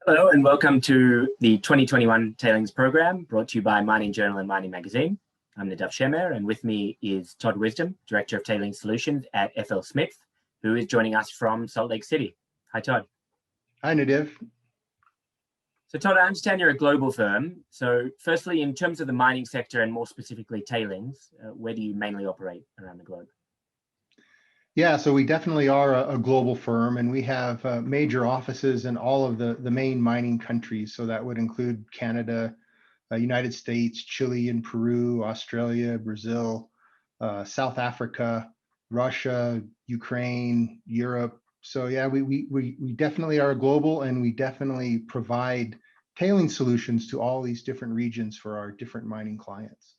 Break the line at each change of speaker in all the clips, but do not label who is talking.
Hello and welcome to the 2021 Tailings program brought to you by Mining Journal and Mining Magazine. I'm Nadav Shemer, and with me is Todd Wisdom, Director of Tailings Solutions at FLSmidth, who is joining us from Salt Lake City. Hi, Todd.
Hi, Nadav.
So Todd, I understand you're a global firm. So firstly, in terms of the mining sector and more specifically tailings, where do you mainly operate around the globe?
Yeah, so we definitely are a global firm, and we have major offices in all of the main mining countries. So that would include Canada, United States, Chile and Peru, Australia, Brazil, South Africa, Russia, Ukraine, Europe. So yeah, we definitely are global, and we definitely provide tailing solutions to all these different regions for our different mining clients.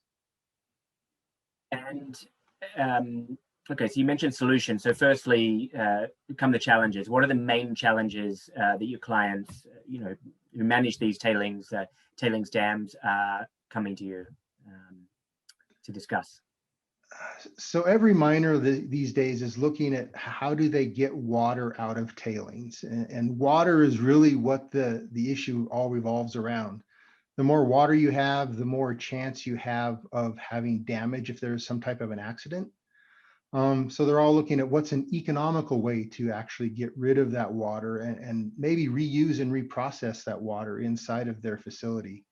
And okay, so you mentioned solutions. So firstly, come the challenges. What are the main challenges that your clients, who manage these tailings dams, are coming to you to discuss?
So every miner these days is looking at how do they get water out of tailings, and water is really what the issue all revolves around. The more water you have, the more chance you have of having damage if there's some type of an accident. So they're all looking at what's an economical way to actually get rid of that water and maybe reuse and reprocess that water inside of their facility.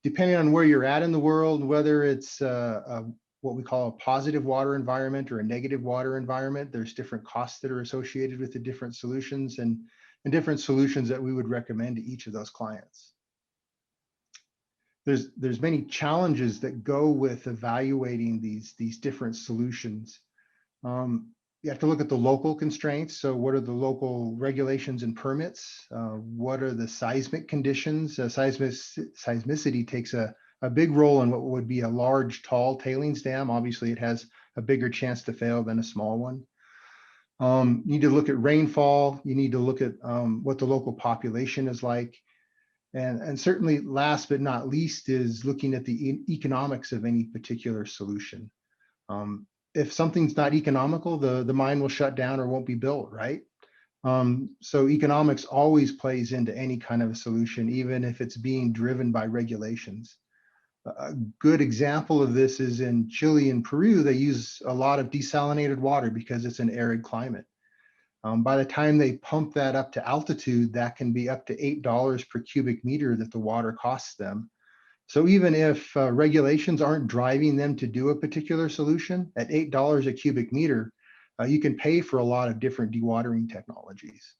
Depending on where you're at in the world, whether it's what we call a positive water environment or a negative water environment, there's different costs that are associated with the different solutions and different solutions that we would recommend to each of those clients. There's many challenges that go with evaluating these different solutions. You have to look at the local constraints. So what are the local regulations and permits? What are the seismic conditions? Seismicity takes a big role in what would be a large, tall tailings dam. Obviously, it has a bigger chance to fail than a small one. You need to look at rainfall. You need to look at what the local population is like. And certainly last but not least is looking at the economics of any particular solution. If something's not economical, the mine will shut down or won't be built, right? So economics always plays into any kind of a solution, even if it's being driven by regulations. A good example of this is in Chile and Peru. They use a lot of desalinated water because it's an arid climate. By the time they pump that up to altitude, that can be up to $8 per cubic meter that the water costs them. So even if regulations aren't driving them to do a particular solution, at $8 a cubic meter, you can pay for a lot of different dewatering technologies.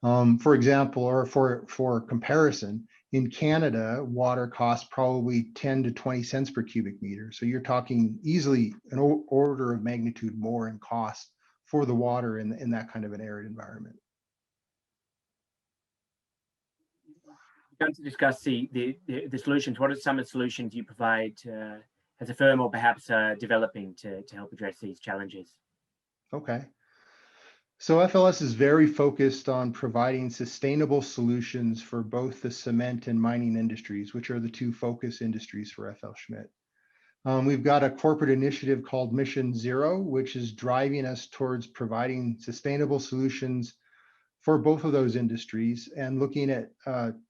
For example, or for comparison, in Canada, water costs probably 10 to 20 cents per cubic meter. So you're talking easily an order of magnitude more in cost for the water in that kind of an arid environment.
We're going to discuss the solutions. What are some of the solutions you provide as a firm, or perhaps developing to help address these challenges?
Okay. So FLS is very focused on providing sustainable solutions for both the cement and mining industries, which are the two focus industries for FLSmidth. We've got a corporate initiative called Mission Zero, which is driving us towards providing sustainable solutions for both of those industries and looking at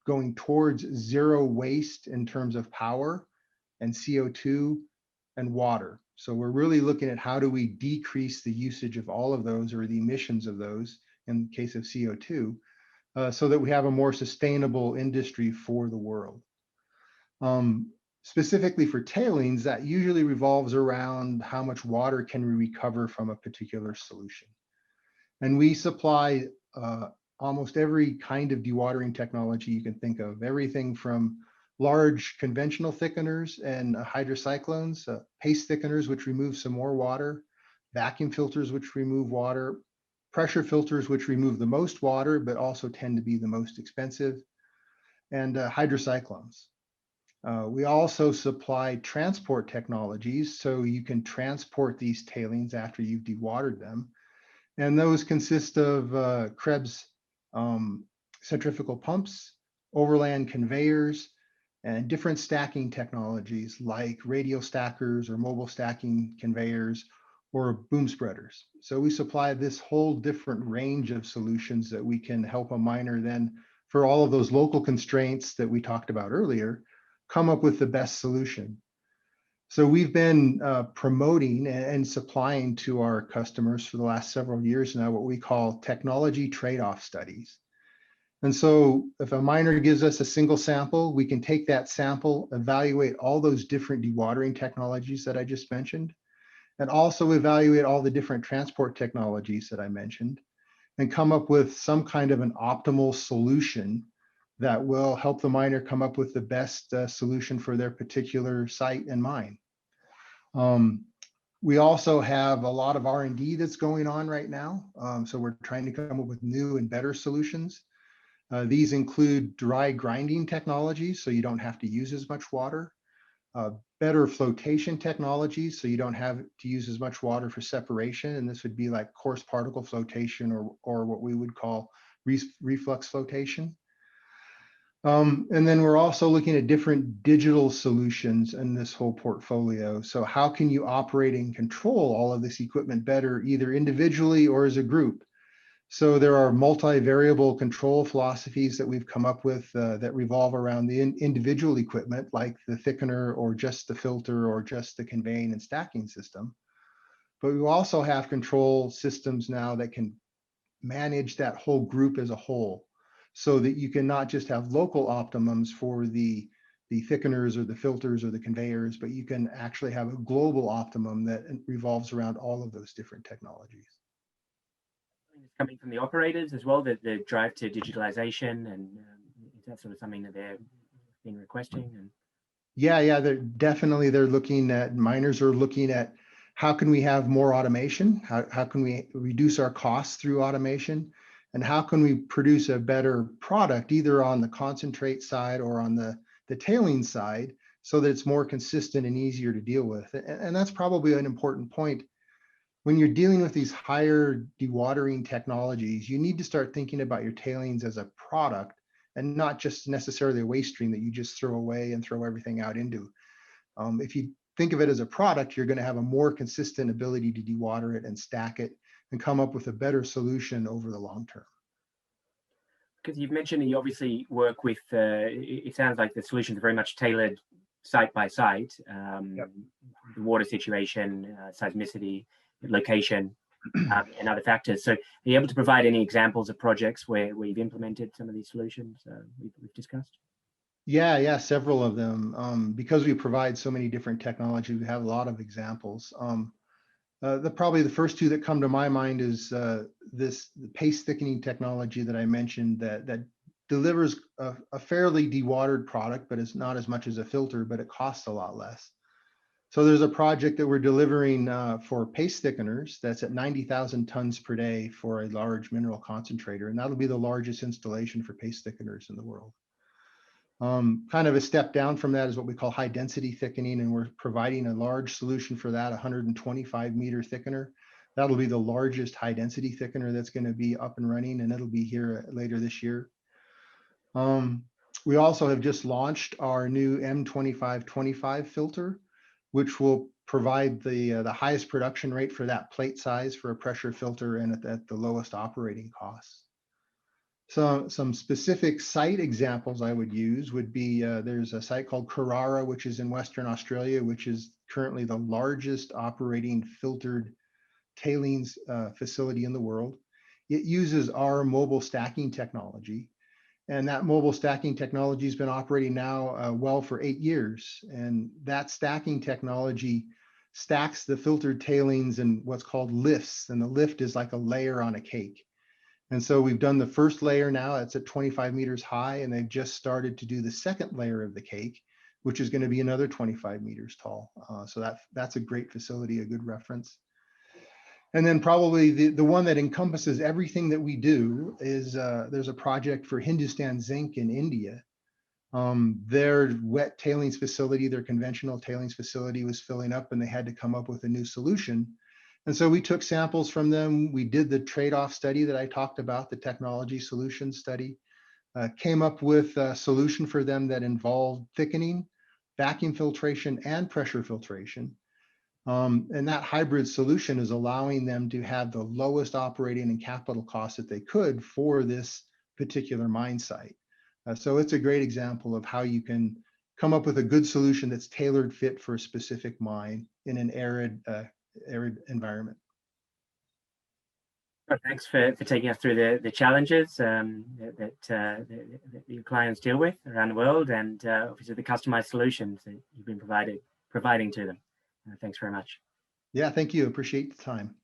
going towards zero waste in terms of power and CO2 and water. So we're really looking at how do we decrease the usage of all of those, or the emissions of those in the case of CO2, so that we have a more sustainable industry for the world. Specifically for tailings, that usually revolves around how much water can we recover from a particular solution. And we supply almost every kind of dewatering technology you can think of, everything from large conventional thickeners and hydrocyclones, paste thickeners, which remove some more water, vacuum filters, which remove water, pressure filters, which remove the most water, but also tend to be the most expensive, and hydrocyclones. We also supply transport technologies, so you can transport these tailings after you've dewatered them. And those consist of Krebs centrifugal pumps, overland conveyors, and different stacking technologies like radial stackers or mobile stacking conveyors or boom spreaders. So we supply this whole different range of solutions that we can help a miner then for all of those local constraints that we talked about earlier, come up with the best solution. So we've been promoting and supplying to our customers for the last several years now what we call technology trade-off studies. And so if a miner gives us a single sample, we can take that sample, evaluate all those different dewatering technologies that I just mentioned, and also evaluate all the different transport technologies that I mentioned, and come up with some kind of an optimal solution that will help the miner come up with the best solution for their particular site and mine. We also have a lot of R&D that's going on right now. So we're trying to come up with new and better solutions. These include dry grinding technologies, so you don't have to use as much water. Better flotation technologies, so you don't have to use as much water for separation. And this would be like coarse particle flotation or what we would call reflux flotation. And then we're also looking at different digital solutions in this whole portfolio. So how can you operate and control all of this equipment better, either individually or as a group? So there are multi-variable control philosophies that we've come up with that revolve around the individual equipment, like the thickener or just the filter or just the conveying and stacking system. But we also have control systems now that can manage that whole group as a whole, so that you can not just have local optimums for the thickeners or the filters or the conveyors, but you can actually have a global optimum that revolves around all of those different technologies.
Coming from the operators as well, the drive to digitalization, and is that sort of something that they're been requesting? And
yeah, they're looking at, miners are looking at how can we have more automation? How can we reduce our costs through automation? And how can we produce a better product, either on the concentrate side or on the tailing side, so that it's more consistent and easier to deal with? And that's probably an important point. When you're dealing with these higher dewatering technologies, you need to start thinking about your tailings as a product and not just necessarily a waste stream that you just throw away and throw everything out into. If you think of it as a product, you're going to have a more consistent ability to dewater it and stack it and come up with a better solution over the long term.
Because you've mentioned that you obviously work with, it sounds like the solutions are very much tailored site by site,
Yep.
the water situation, seismicity, location, and other factors. So are you able to provide any examples of projects where you've implemented some of these solutions we've discussed?
Yeah, several of them. Because we provide so many different technologies, we have a lot of examples. Probably the first two that come to my mind is the paste thickening technology that I mentioned that delivers a fairly dewatered product, but it's not as much as a filter, but it costs a lot less. So there's a project that we're delivering for paste thickeners that's at 90,000 tons per day for a large mineral concentrator, and that'll be the largest installation for paste thickeners in the world. Kind of a step down from that is what we call high density thickening, and we're providing a large solution for that, 125 meter thickener. That'll be the largest high density thickener that's going to be up and running, and it'll be here later this year. We also have just launched our new M2525 filter, which will provide the highest production rate for that plate size for a pressure filter and at the lowest operating costs. So some specific site examples I would use would be, there's a site called Carrara, which is in Western Australia, which is currently the largest operating filtered tailings facility in the world. It uses our mobile stacking technology. And that mobile stacking technology has been operating now well for 8 years. And that stacking technology stacks the filtered tailings in what's called lifts. And the lift is like a layer on a cake. And so we've done the first layer now, it's at 25 meters high, and they've just started to do the second layer of the cake, which is going to be another 25 meters tall. So that's a great facility, a good reference. And then probably the one that encompasses everything that we do is there's a project for Hindustan Zinc in India. Their wet tailings facility, their conventional tailings facility was filling up, and they had to come up with a new solution. And so we took samples from them. We did the trade-off study that I talked about, the technology solution study, came up with a solution for them that involved thickening, vacuum filtration, and pressure filtration. And that hybrid solution is allowing them to have the lowest operating and capital costs that they could for this particular mine site. So it's a great example of how you can come up with a good solution that's tailored fit for a specific mine in an arid environment.
Well, thanks for taking us through the challenges that your clients deal with around the world, and obviously the customized solutions that you've been providing to them. Thanks very much.
Yeah, thank you. Appreciate the time.